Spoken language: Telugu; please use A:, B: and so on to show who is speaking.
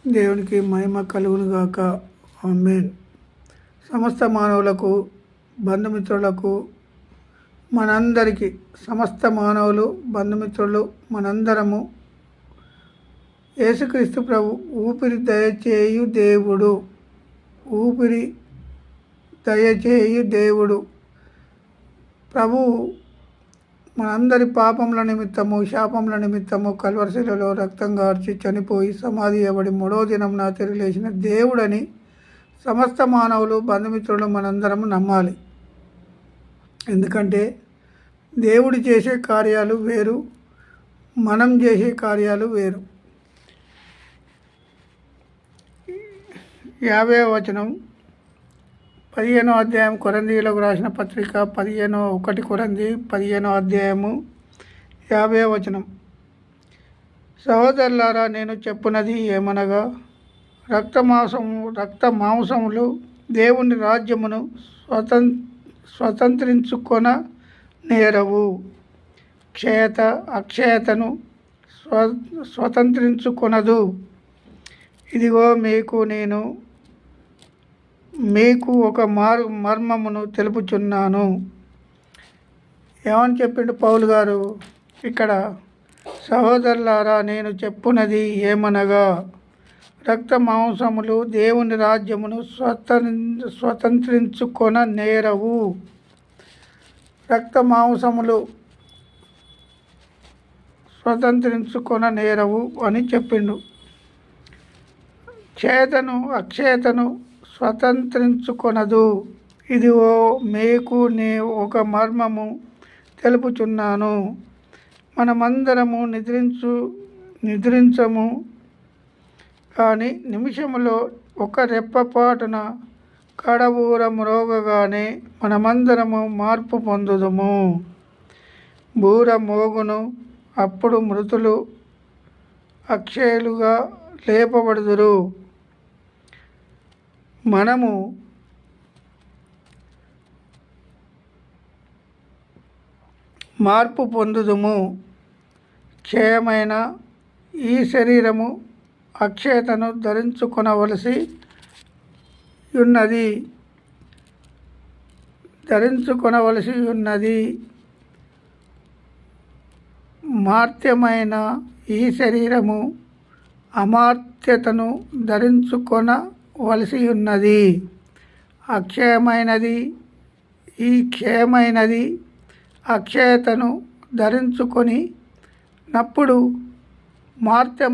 A: దేవునికి మహిమ కలుగును గాక. ఆమేన్. సమస్త మానవులకు, బంధుమిత్రులకు, మనందరికీ, సమస్త మానవులు, బంధుమిత్రులు, మనందరము యేసుక్రీస్తు ప్రభు ఊపిరి దయచేయు దేవుడు, ఊపిరి దయచేయు దేవుడు ప్రభు మనందరి పాపముల నిమిత్తము, శాపముల నిమిత్తము కల్వరిశిలలో రక్తం గార్చి చనిపోయి సమాధి అవ్వడి 3వ దినమున తిరిగి లేచిన దేవుడని సమస్త మానవులు, బంధుమిత్రులు మనందరము నమ్మాలి. ఎందుకంటే దేవుడు చేసే కార్యాలు వేరు, మనం చేసే కార్యాలు వేరు. 50వ వచనం, 15వ అధ్యాయం, కొరింథీయులకు రాసిన పత్రిక 1 కొరింథీ 15వ అధ్యాయము 50వ వచనం. సహోదరులారా, నేను చెప్పున్నది ఏమనగా, రక్త మాంసములు దేవుని రాజ్యమును స్వతంత్రించుకొన నేరవు, అక్షయతను స్వతంత్రించుకొనదు. ఇదిగో మీకు ఒక మర్మమును తెలుపుచున్నాను. ఏమని చెప్పిండు పౌలు గారు ఇక్కడ? సహోదరులారా, నేను చెప్పున్నది ఏమనగా, రక్త మాంసములు దేవుని రాజ్యమును స్వతంత్రించుకొన నేరవు. రక్త మాంసములు స్వతంత్రించుకొన నేరవు అని చెప్పిండు. అక్షయతను స్వతంత్రించుకొనదు. ఇదిగో మీకు ఒక మర్మము తెలుపుచున్నాను. మనమందరము నిద్రించము, కానీ నిమిషములో ఒక రెప్పపాటున కడబూర మ్రోగగానే మనమందరము మార్పు పొందుదుము. బూర మోగును, అప్పుడు మృతులు అక్షయులుగా లేపబడుదురు. మనము మార్పు పొందుదుము. క్షయమైన ఈ శరీరము అక్షయతను ధరించుకొనవలసి ఉన్నది. మార్త్యమైన ఈ శరీరము అమార్త్యతను ధరించుకొనవలసి ఉన్నది. ఈ క్షయమైనది అక్షయతను ధరించుకొని నప్పుడు మార్త్య